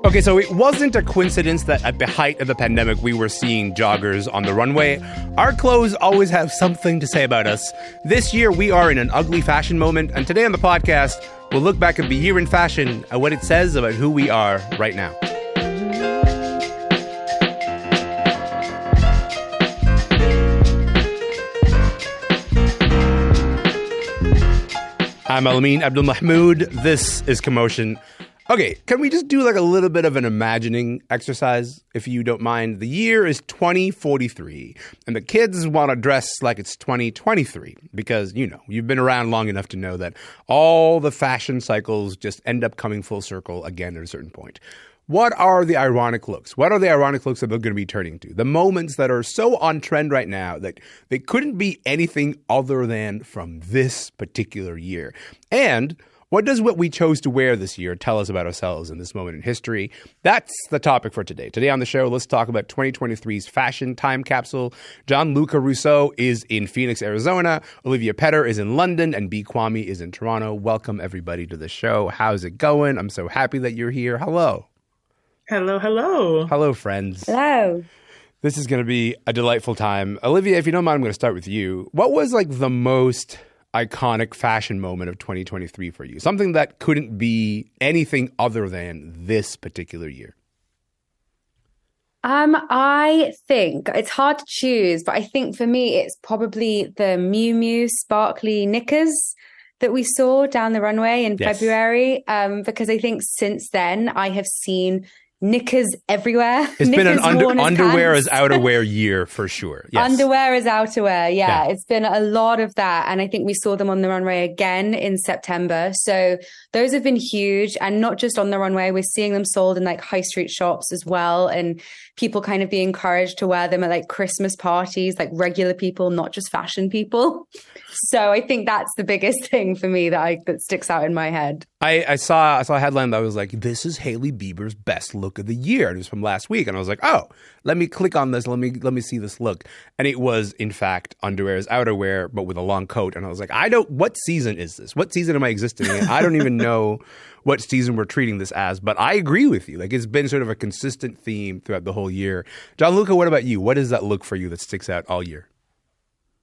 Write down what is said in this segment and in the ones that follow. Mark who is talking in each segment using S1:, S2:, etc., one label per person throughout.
S1: Okay, so it wasn't a coincidence that at the height of the pandemic, we were seeing joggers on the runway. Our clothes always have something to say about us. This year, we are in an ugly fashion moment, and today on the podcast, we'll look back at the year in fashion and what it says about who we are right now. I'm Elamin Abdelmahmoud. This is Commotion. Okay, can we just do like a little bit of an imagining exercise, if you don't mind? The year is 2043, and the kids want to dress like it's 2023 because, you know, you've been around long enough to know that all the fashion cycles just end up coming full circle again at a certain point. What are the ironic looks? What are the ironic looks that they're going to be turning to? The moments that are so on trend right now that they couldn't be anything other than from this particular year. And what does what we chose to wear this year tell us about ourselves in this moment in history? That's the topic for today. Today on the show, let's talk about 2023's fashion time capsule. Gianluca Russo is in Phoenix, Arizona. Olivia is in London, and Quammie is in Toronto. Welcome, everybody, to the show. How's it going? I'm so happy that you're here. Hello.
S2: Hello, hello.
S1: Hello, friends.
S3: Hello.
S1: This is going to be a delightful time. Olivia, if you don't mind, I'm going to start with you. What was like the most iconic fashion moment of 2023 for you? Something that couldn't be anything other than this particular year.
S3: I think it's hard to choose, but I think for me, it's probably the Miu Miu sparkly knickers that we saw down the runway in February. Because I think since then I have seen knickers everywhere.
S1: It's been an underwear as outerwear year for sure. Yes.
S3: Underwear as outerwear. Yeah, it's been a lot of that. And I think we saw them on the runway again in September. So those have been huge. And not just on the runway, we're seeing them sold in like high street shops as well. And people kind of being encouraged to wear them at like Christmas parties, like regular people, not just fashion people. So I think that's the biggest thing for me that sticks out in my head.
S1: I saw a headline that was like, this is Hailey Bieber's best look of the year. It was from last week. And I was like, oh, let me click on this. Let me see this look. And it was, in fact, underwear as outerwear, but with a long coat. And I was like, what season is this? What season am I existing in? I don't even know what season we're treating this as. But I agree with you. Like, it's been sort of a consistent theme throughout the whole year. Gianluca, what about you? What is that look for you that sticks out all year?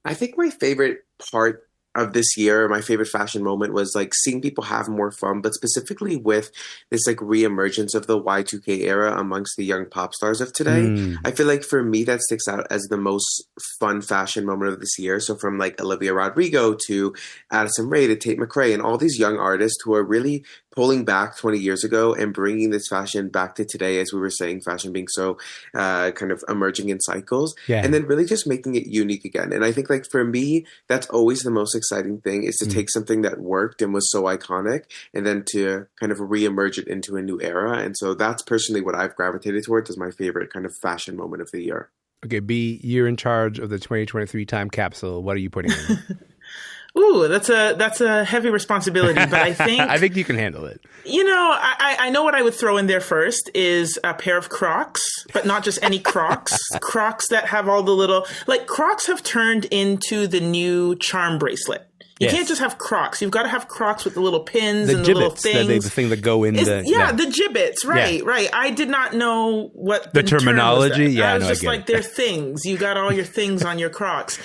S4: I think my favorite part of this year, my favorite fashion moment was like seeing people have more fun, but specifically with this like reemergence of the Y2K era amongst the young pop stars of today. I feel like for me that sticks out as the most fun fashion moment of this year. So from like Olivia Rodrigo to Addison Rae to Tate McRae and all these young artists who are really pulling back 20 years ago and bringing this fashion back to today, as we were saying, fashion being so kind of emerging in cycles, and then really just making it unique again. And I think like for me, that's always the most exciting thing, is to take something that worked and was so iconic and then to kind of reemerge it into a new era. And so that's personally what I've gravitated towards as my favorite kind of fashion moment of the year.
S1: Okay, B, you're in charge of the 2023 time capsule. What are you putting in?
S2: Ooh, that's a heavy responsibility, but I think
S1: I think you can handle it.
S2: You know, I know what I would throw in there first is a pair of Crocs, but not just any Crocs. Crocs that have all the little, like, Crocs have turned into the new charm bracelet. You can't just have Crocs. You've got to have Crocs with the little pins and the little things.
S1: The thing that go in the...
S2: the gibbets. Right. I did not know what
S1: the terminology.
S2: Yeah, I was just like, they're things. You got all your things on your Crocs.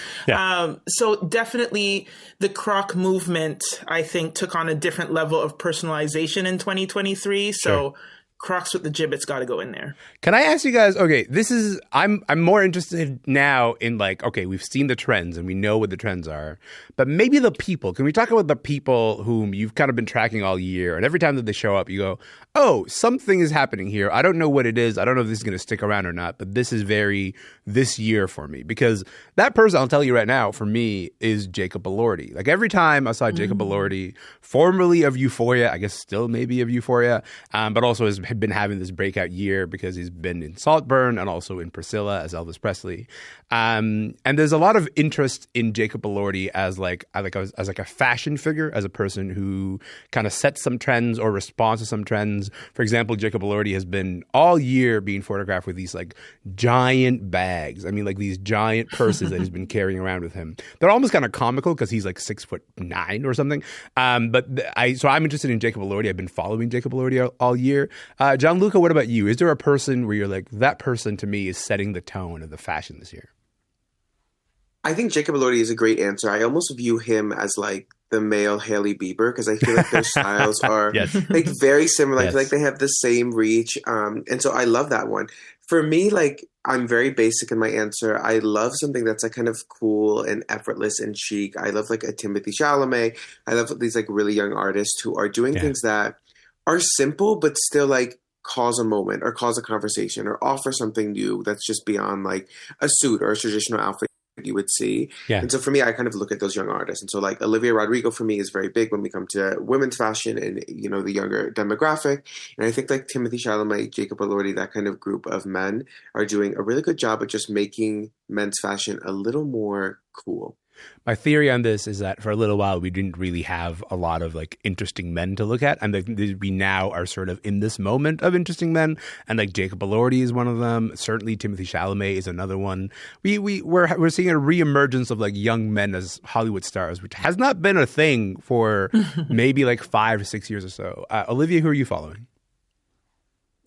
S2: So definitely the Croc movement, I think, took on a different level of personalization in 2023. So Crocs with the gibbets got to go in there.
S1: Can I ask you guys, okay, I'm more interested now in like, okay, we've seen the trends and we know what the trends are, but maybe the people. Can we talk about the people whom you've kind of been tracking all year, and every time that they show up, you go, oh, something is happening here. I don't know what it is. I don't know if this is going to stick around or not, but this is very this year for me, because that person, I'll tell you right now, for me is Jacob Elordi. Like every time I saw Jacob Elordi, formerly of Euphoria, I guess still maybe of Euphoria, but also has been having this breakout year because he's been in Saltburn and also in Priscilla as Elvis Presley. And there's a lot of interest in Jacob Elordi as like a fashion figure, as a person who kind of sets some trends or responds to some trends. For example, Jacob Elordi has been all year being photographed with these like giant bags. I mean, like these giant purses that he's been carrying around with him. They're almost kind of comical because he's like 6'9" or something. So I'm interested in Jacob Elordi. I've been following Jacob Elordi all year. Gianluca, what about you? Is there a person where you're like, that person to me is setting the tone of the fashion this year?
S4: I think Jacob Elordi is a great answer. I almost view him as like the male Hailey Bieber because I feel like their styles are
S1: Yes.
S4: like very similar. I
S1: Yes.
S4: feel like they have the same reach. And so I love that one. For me, like I'm very basic in my answer. I love something that's like kind of cool and effortless and chic. I love like a Timothée Chalamet. I love these like really young artists who are doing things that are simple but still like cause a moment or cause a conversation or offer something new that's just beyond like a suit or a traditional outfit you would see.
S1: Yeah.
S4: And so for me, I kind of look at those young artists. And so like Olivia Rodrigo for me is very big when we come to women's fashion and, you know, the younger demographic. And I think like Timothée Chalamet, Jacob Elordi, that kind of group of men are doing a really good job of just making men's fashion a little more cool.
S1: My theory on this is that for a little while, we didn't really have a lot of like interesting men to look at. And we now are sort of in this moment of interesting men. And like Jacob Elordi is one of them. Certainly Timothée Chalamet is another one. We're seeing a reemergence of like young men as Hollywood stars, which has not been a thing for maybe like 5 or 6 years or so. Olivia, who are you following?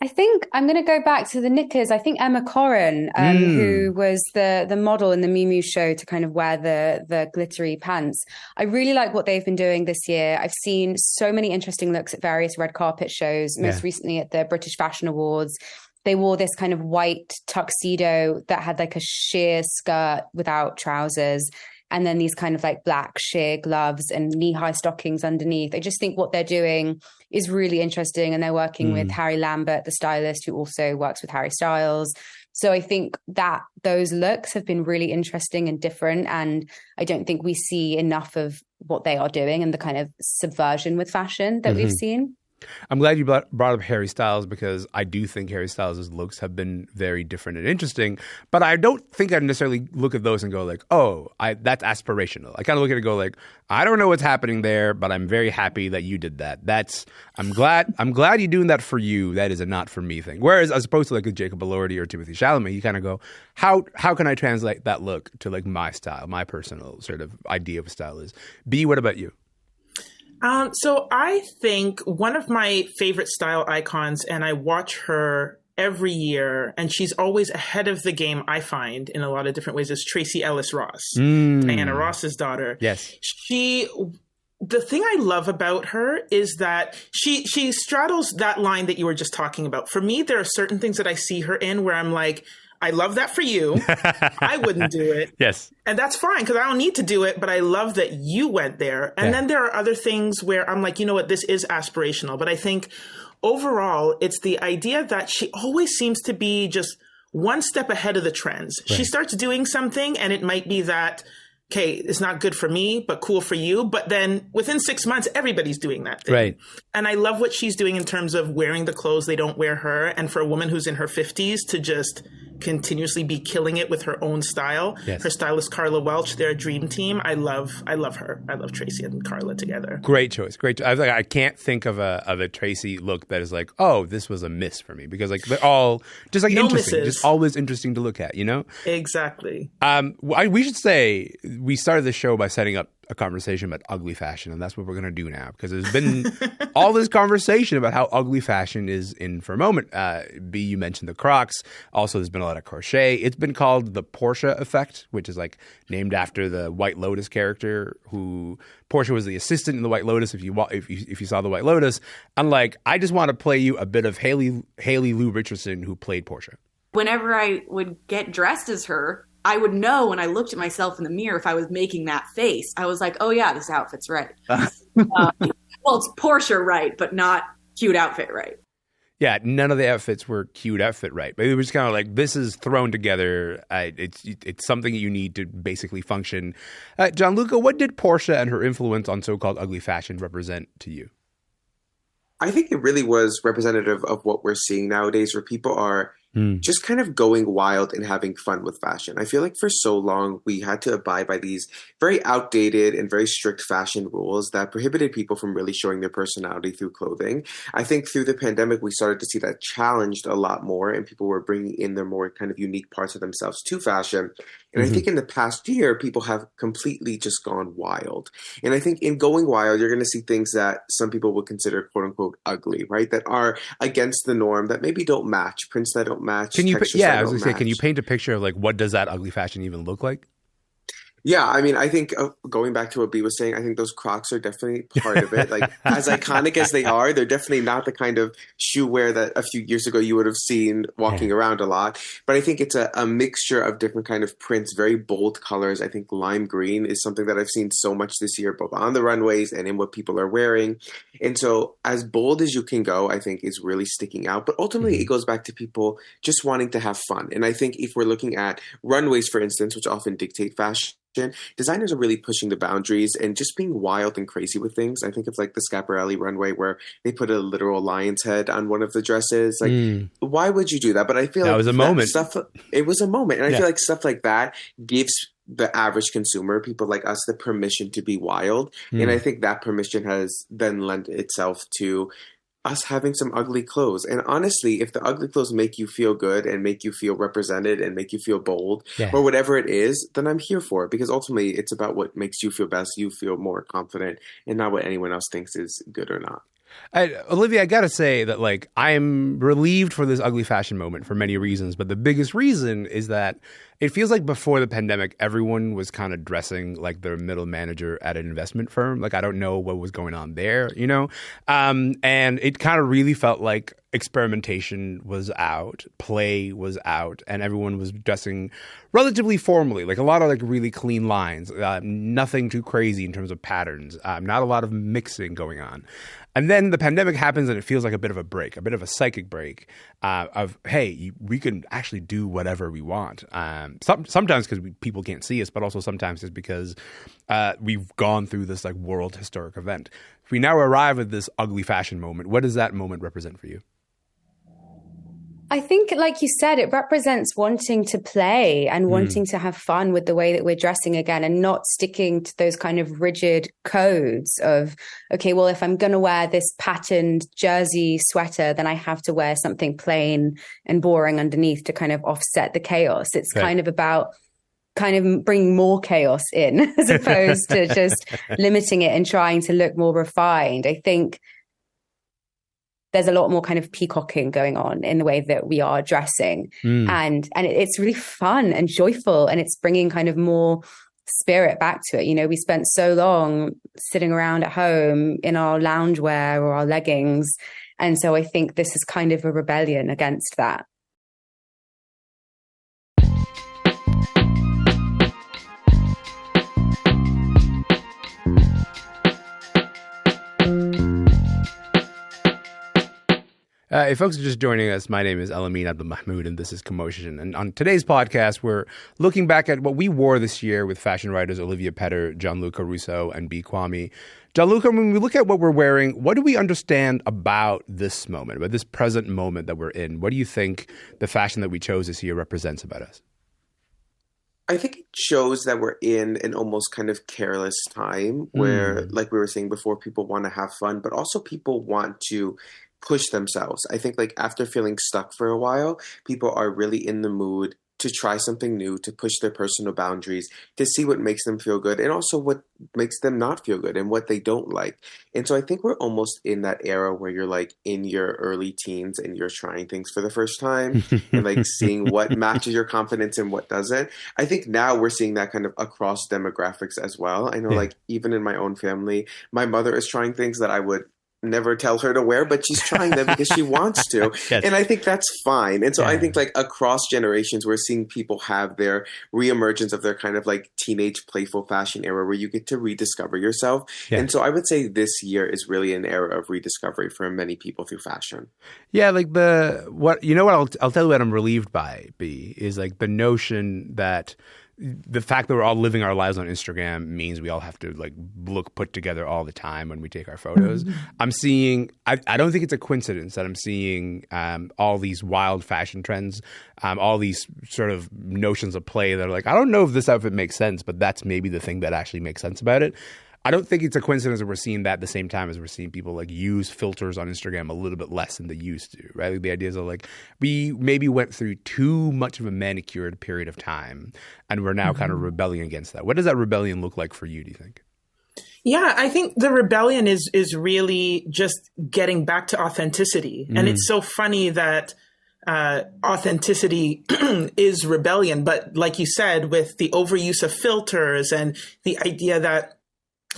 S3: I think I'm going to go back to the knickers. I think Emma Corrin, who was the model in the Miu Miu show to kind of wear the glittery pants. I really like what they've been doing this year. I've seen so many interesting looks at various red carpet shows, most recently at the British Fashion Awards. They wore this kind of white tuxedo that had like a sheer skirt without trousers. And then these kind of like black sheer gloves and knee-high stockings underneath. I just think what they're doing is really interesting. And they're working with Harry Lambert, the stylist, who also works with Harry Styles. So I think that those looks have been really interesting and different. And I don't think we see enough of what they are doing and the kind of subversion with fashion that we've seen.
S1: I'm glad you brought up Harry Styles because I do think Harry Styles' looks have been very different and interesting. But I don't think I necessarily look at those and go like, oh, that's aspirational. I kind of look at it and go like, I don't know what's happening there, but I'm very happy that you did that. I'm glad you're doing that for you. That is a not for me thing. Whereas as opposed to like a Jacob Elordi or Timothée Chalamet, you kind of go, how can I translate that look to like my style, my personal sort of idea of style is. B, what about you?
S2: So I think one of my favorite style icons, and I watch her every year, and she's always ahead of the game, I find, in a lot of different ways, is Tracee Ellis Ross, Diana Ross's daughter.
S1: Yes.
S2: The thing I love about her is that she straddles that line that you were just talking about. For me, there are certain things that I see her in where I'm like, I love that for you. I wouldn't do it.
S1: Yes.
S2: And that's fine because I don't need to do it, but I love that you went there. And then there are other things where I'm like, you know what, this is aspirational. But I think overall, it's the idea that she always seems to be just one step ahead of the trends. Right. She starts doing something and it might be that, okay, it's not good for me, but cool for you. But then within 6 months, everybody's doing that thing.
S1: Right.
S2: And I love what she's doing in terms of wearing the clothes they don't wear her. And for a woman who's in her 50s to just continuously be killing it with her own style. Yes. Her stylist, Carla Welch, they're a dream team. I love her. I love Tracee and Carla together.
S1: Great choice. I can't think of a Tracee look that is like, oh, this was a miss for me because like they're all just like interesting, misses. Just always interesting to look at, you know?
S2: Exactly.
S1: We should say we started the show by setting up a conversation about ugly fashion, and that's what we're going to do now because there's been all this conversation about how ugly fashion is in for a moment. B, you mentioned the Crocs. Also, there's been a lot of crochet. It's been called the Portia effect, which is like named after the White Lotus character who Portia was the assistant in the White Lotus. If you saw the White Lotus, unlike I just want to play you a bit of Haley Lou Richardson who played Portia.
S5: Whenever I would get dressed as her, I would know when I looked at myself in the mirror if I was making that face. I was like, oh, yeah, this outfit's right. Well, it's Portia right, but not cute outfit right.
S1: Yeah, none of the outfits were cute outfit right. But it was kind of like, this is thrown together. It's something you need to basically function. Gianluca, what did Portia and her influence on so-called ugly fashion represent to you?
S4: I think it really was representative of what we're seeing nowadays where people are just kind of going wild and having fun with fashion. I feel like for so long, we had to abide by these very outdated and very strict fashion rules that prohibited people from really showing their personality through clothing. I think through the pandemic, we started to see that challenged a lot more and people were bringing in their more kind of unique parts of themselves to fashion. And I think in the past year, people have completely just gone wild. And I think in going wild, you're going to see things that some people would consider quote unquote ugly, right? That are against the norm, that maybe don't match, prints that don't match.
S1: Can you?
S4: textures
S1: Yeah,
S4: that
S1: I was
S4: don't
S1: gonna say,
S4: match.
S1: can you paint a picture of like what does that ugly fashion even look like?
S4: Yeah, I mean, I think going back to what B was saying, I think those Crocs are definitely part of it. Like, as iconic as they are, they're definitely not the kind of shoe wear that a few years ago you would have seen walking around a lot. But I think it's a mixture of different kind of prints, very bold colors. I think lime green is something that I've seen so much this year, both on the runways and in what people are wearing. And so as bold as you can go, I think is really sticking out. But ultimately, it goes back to people just wanting to have fun. And I think if we're looking at runways, for instance, which often dictate fashion, designers are really pushing the boundaries and just being wild and crazy with things. I think of like the Schiaparelli runway where they put a literal lion's head on one of the dresses. Like, why would you do that? But I feel
S1: That
S4: like
S1: was a moment.
S4: It was a moment. And I feel like stuff like that gives the average consumer, people like us, the permission to be wild. And I think that permission has then lent itself to us having some ugly clothes. And honestly, if the ugly clothes make you feel good and make you feel represented and make you feel bold or whatever it is, then I'm here for it, because ultimately it's about what makes you feel best, you feel more confident, and not what anyone else thinks is good or not.
S1: Olivia, I gotta say that like I'm relieved for this ugly fashion moment for many reasons, but the biggest reason is that it feels like before the pandemic, everyone was kind of dressing like their middle manager at an investment firm. Like I don't know what was going on there, you know? And it kind of really felt like experimentation was out, play was out, and everyone was dressing relatively formally, like a lot of like really clean lines, nothing too crazy in terms of patterns, not a lot of mixing going on. And then the pandemic happens and it feels like a bit of a break, a bit of a psychic break of, hey, we can actually do whatever we want. Sometimes because people can't see us, but also sometimes it's because we've gone through this like world historic event. If we now arrive at this ugly fashion moment, what does that moment represent for you?
S3: I think, like you said, it represents wanting to play and wanting to have fun with the way that we're dressing again, and not sticking to those kind of rigid codes of, okay, well, if I'm going to wear this patterned jersey sweater, then I have to wear something plain and boring underneath to kind of offset the chaos. It's kind of about kind of bringing more chaos in as opposed to just limiting it and trying to look more refined. I think there's a lot more kind of peacocking going on in the way that we are dressing. And it's really fun and joyful, and it's bringing kind of more spirit back to it. You know, we spent so long sitting around at home in our loungewear or our leggings. And so I think this is kind of a rebellion against that.
S1: If folks are just joining us, my name is Elamin Abdelmahmoud, and this is Commotion. And on today's podcast, we're looking back at what we wore this year with fashion writers Olivia Petter, Gianluca Russo, and B. Quammie. Gianluca, when we look at what we're wearing, what do we understand about this moment, about this present moment that we're in? What do you think the fashion that we chose this year represents about us?
S4: I think it shows that we're in an almost kind of careless time where, like we were saying before, people want to have fun, but also people want to push themselves. I think like after feeling stuck for a while, people are really in the mood to try something new, to push their personal boundaries, to see what makes them feel good and also what makes them not feel good and what they don't like. And so I think we're almost in that era where you're like in your early teens and you're trying things for the first time and like seeing what matches your confidence and what doesn't. I think now we're seeing that kind of across demographics as well. I know like even in my own family, my mother is trying things that I would never tell her to wear, but she's trying them because she wants to.
S1: Yes.
S4: And I think that's fine. And so I think like across generations, we're seeing people have their reemergence of their kind of like teenage playful fashion era where you get to rediscover yourself. And so I would say this year is really an era of rediscovery for many people through fashion.
S1: Yeah, like I'll tell you what I'm relieved by, B, is like the notion that the fact that we're all living our lives on Instagram means we all have to like look put together all the time when we take our photos. I'm seeing, I don't think it's a coincidence that I'm seeing all these wild fashion trends, all these sort of notions of play that are like, I don't know if this outfit makes sense, but that's maybe the thing that actually makes sense about it. I don't think it's a coincidence that we're seeing that at the same time as we're seeing people like use filters on Instagram a little bit less than they used to, right? Like the ideas of like we maybe went through too much of a manicured period of time and we're now kind of rebelling against that. What does that rebellion look like for you, do you think?
S2: Yeah, I think the rebellion is really just getting back to authenticity. And it's so funny that authenticity is rebellion. But like you said, with the overuse of filters and the idea that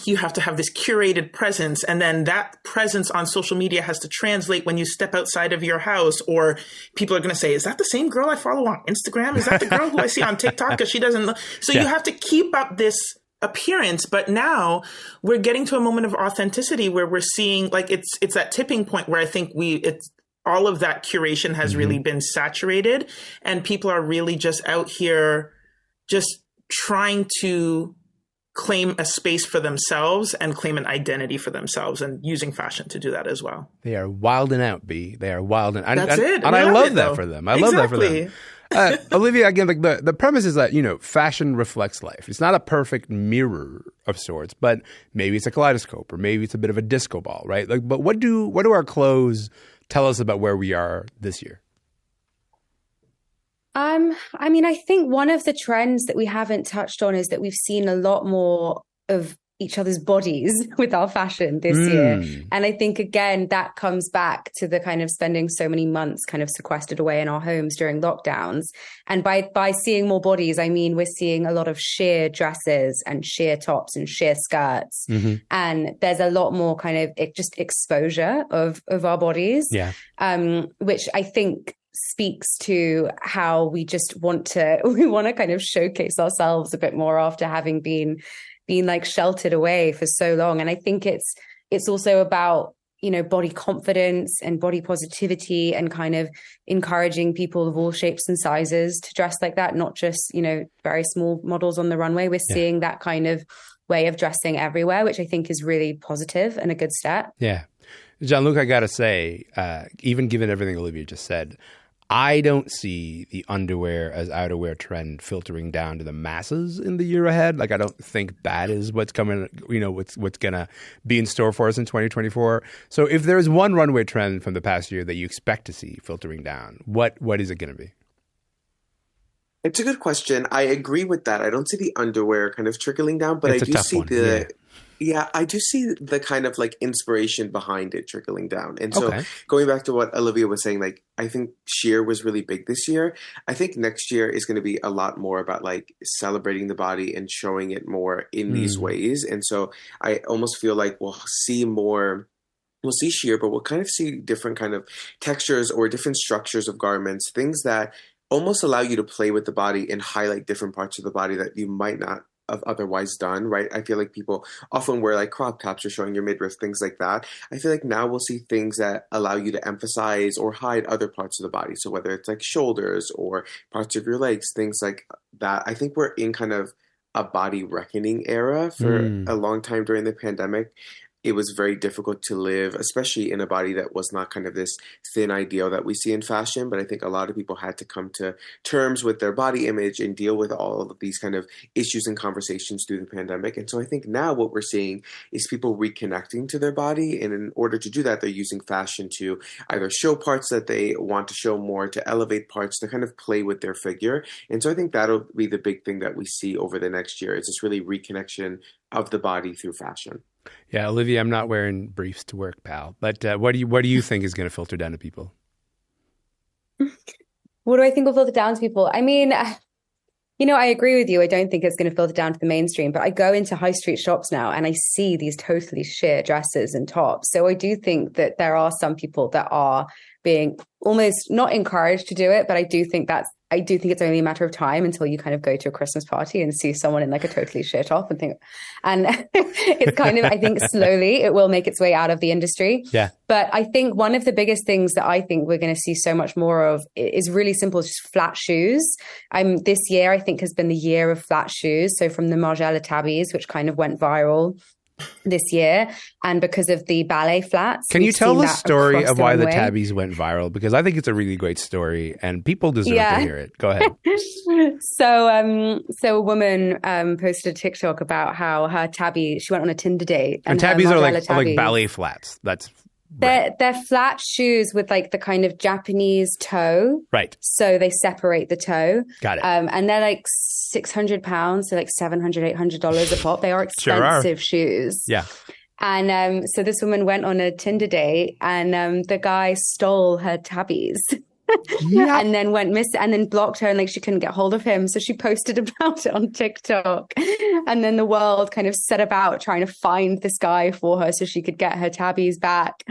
S2: you have to have this curated presence, and then that presence on social media has to translate when you step outside of your house, or people are going to say, is that the same girl I follow on Instagram? Is that the girl who I see on TikTok? Because she doesn't. So you have to keep up this appearance. But now we're getting to a moment of authenticity where we're seeing like it's that tipping point where I think all of that curation has really been saturated, and people are really just out here just trying to claim a space for themselves and claim an identity for themselves, and using fashion to do that as well.
S1: They are wilding out, B. They are wilding.
S2: That's it.
S1: And I love that for them. I love that for them. Olivia, again, like the premise is that, fashion reflects life. It's not a perfect mirror of sorts, but maybe it's a kaleidoscope, or maybe it's a bit of a disco ball, right? Like, but what do our clothes tell us about where we are this year?
S3: I mean, I think one of the trends that we haven't touched on is that we've seen a lot more of each other's bodies with our fashion this year. And I think, again, that comes back to the kind of spending so many months kind of sequestered away in our homes during lockdowns. And by seeing more bodies, I mean, we're seeing a lot of sheer dresses and sheer tops and sheer skirts. And there's a lot more kind of just exposure of our bodies, which I think speaks to how we just want to kind of showcase ourselves a bit more after having been like sheltered away for so long. And I think it's also about, body confidence and body positivity, and kind of encouraging people of all shapes and sizes to dress like that, not just, very small models on the runway. We're seeing that kind of way of dressing everywhere, which I think is really positive and a good step. Yeah.
S1: Gianluca, I got to say, even given everything Olivia just said, I don't see the underwear as outerwear trend filtering down to the masses in the year ahead. Like, I don't think that is what's coming, what's going to be in store for us in 2024. So if there's one runway trend from the past year that you expect to see filtering down, what is it going to be?
S4: It's a good question. I agree with that. I don't see the underwear kind of trickling down, but I do see I do see the kind of like inspiration behind it trickling down. And so going back to what Olivia was saying, like, I think sheer was really big this year. I think next year is going to be a lot more about like celebrating the body and showing it more in these ways. And so I almost feel like we'll see sheer, but we'll kind of see different kind of textures or different structures of garments, things that almost allow you to play with the body and highlight different parts of the body that you might not have otherwise done, right? I feel like people often wear like crop tops or showing your midriff, things like that. I feel like now we'll see things that allow you to emphasize or hide other parts of the body. So whether it's like shoulders or parts of your legs, things like that. I think we're in kind of a body reckoning era for a long time during the pandemic. It was very difficult to live, especially in a body that was not kind of this thin ideal that we see in fashion. But I think a lot of people had to come to terms with their body image and deal with all of these kind of issues and conversations through the pandemic. And so I think now what we're seeing is people reconnecting to their body. And in order to do that, they're using fashion to either show parts that they want to show more, to elevate parts, to kind of play with their figure. And so I think that'll be the big thing that we see over the next year, is this really reconnection of the body through fashion.
S1: Yeah, Olivia, I'm not wearing briefs to work, pal. But what do you think is going to filter down to people?
S3: What do I think will filter down to people? I mean, I agree with you. I don't think it's going to filter down to the mainstream, but I go into high street shops now and I see these totally sheer dresses and tops. So I do think that there are some people that are being almost not encouraged to do it, but I do think it's only a matter of time until you kind of go to a Christmas party and see someone in like a totally sheer top and it's kind of, I think slowly it will make its way out of the industry. Yeah. But I think one of the biggest things that I think we're going to see so much more of is really simple, it's just flat shoes. This year, I think, has been the year of flat shoes. So from the Margiela tabbies, which kind of went viral, this year, and because of the ballet flats.
S1: Can you tell the story of why the
S3: runway.
S1: tabbies went viral? Because I think it's a really great story and people deserve to hear it. Go ahead.
S3: So a woman posted a TikTok about how her tabby, she went on a Tinder date.
S1: And tabbies are like ballet flats. That's right.
S3: They're flat shoes with like the kind of Japanese toe.
S1: Right.
S3: So they separate the toe.
S1: Got it.
S3: And they're like £600, so like $700, $800 a pop. They are expensive shoes.
S1: Yeah.
S3: And so this woman went on a Tinder date, and the guy stole her tabbies.
S1: Yeah.
S3: And then went missing, and then blocked her, and like she couldn't get hold of him. So she posted about it on TikTok, and then the world kind of set about trying to find this guy for her so she could get her tabbies back.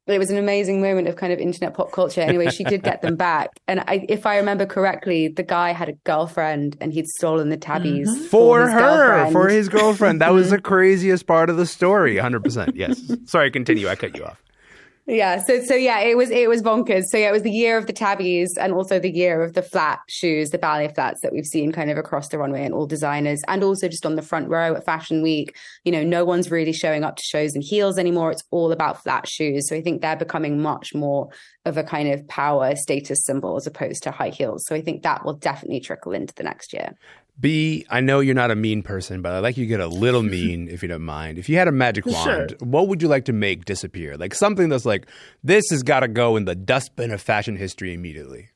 S3: But it was an amazing moment of kind of internet pop culture. Anyway, she did get them back. And if I remember correctly, the guy had a girlfriend and he'd stolen the tabbies
S1: for her, for his girlfriend. That was the craziest part of the story. 100%. Yes. Sorry, continue. I cut you off.
S3: Yeah. So yeah, it was bonkers. So yeah, it was the year of the tabbies and also the year of the flat shoes, the ballet flats that we've seen kind of across the runway and all designers, and also just on the front row at Fashion Week. You know, no one's really showing up to shows in heels anymore. It's all about flat shoes. So I think they're becoming much more of a kind of power status symbol as opposed to high heels. So I think that will definitely trickle into the next year.
S1: B, I know you're not a mean person, but I'd like you to get a little mean if you don't mind. If you had a magic wand, what would you like to make disappear? Like something that's like, this has got to go in the dustbin of fashion history immediately.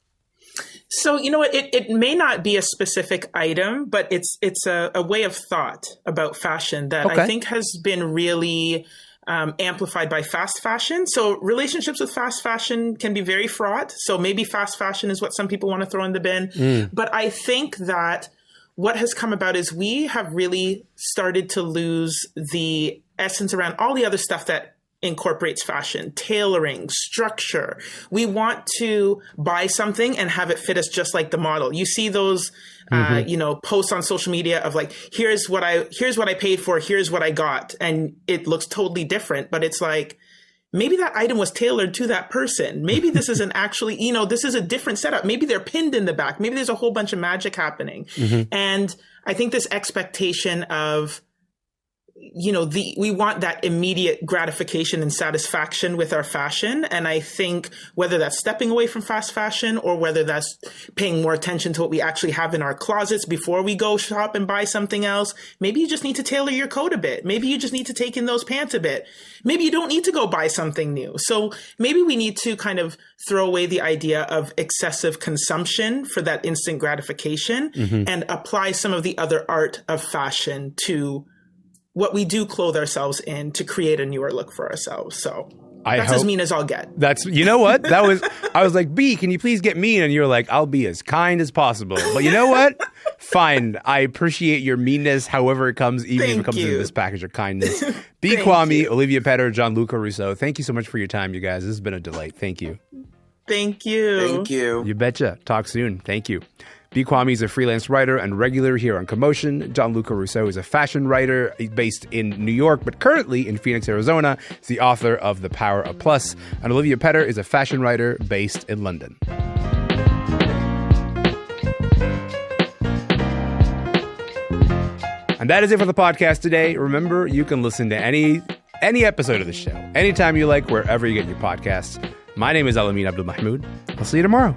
S2: So, you know what, it may not be a specific item, but it's a way of thought about fashion that I think has been really amplified by fast fashion. So relationships with fast fashion can be very fraught. So maybe fast fashion is what some people want to throw in the bin. But I think that what has come about is we have really started to lose the essence around all the other stuff that incorporates fashion, tailoring, structure. We want to buy something and have it fit us just like the model. You see those, posts on social media of like, here's what I paid for, here's what I got. And it looks totally different, but it's like, maybe that item was tailored to that person. Maybe this isn't actually, this is a different setup. Maybe they're pinned in the back. Maybe there's a whole bunch of magic happening. And I think this expectation of, we want that immediate gratification and satisfaction with our fashion. And I think whether that's stepping away from fast fashion or whether that's paying more attention to what we actually have in our closets before we go shop and buy something else, maybe you just need to tailor your coat a bit. Maybe you just need to take in those pants a bit. Maybe you don't need to go buy something new. So maybe we need to kind of throw away the idea of excessive consumption for that instant gratification and apply some of the other art of fashion to what we do clothe ourselves in to create a newer look for ourselves. So that's as mean as I'll get.
S1: That's, you know what? I was like, B, can you please get mean? And you were like, I'll be as kind as possible. But you know what? Fine. I appreciate your meanness, however it comes, even if it comes in this package of kindness. B. Quammie, Olivia Petter, Gianluca Russo. Thank you so much for your time, you guys. This has been a delight. Thank you.
S2: Thank you.
S4: Thank you.
S1: You betcha. Talk soon. Thank you. B. Quammie is a freelance writer and regular here on Commotion. Gianluca Russo is a fashion writer based in New York, but currently in Phoenix, Arizona. He's the author of The Power of Plus. And Olivia Petter is a fashion writer based in London. And that is it for the podcast today. Remember, you can listen to any episode of the show anytime you like, wherever you get your podcasts. My name is Elamin Abdelmahmoud. I'll see you tomorrow.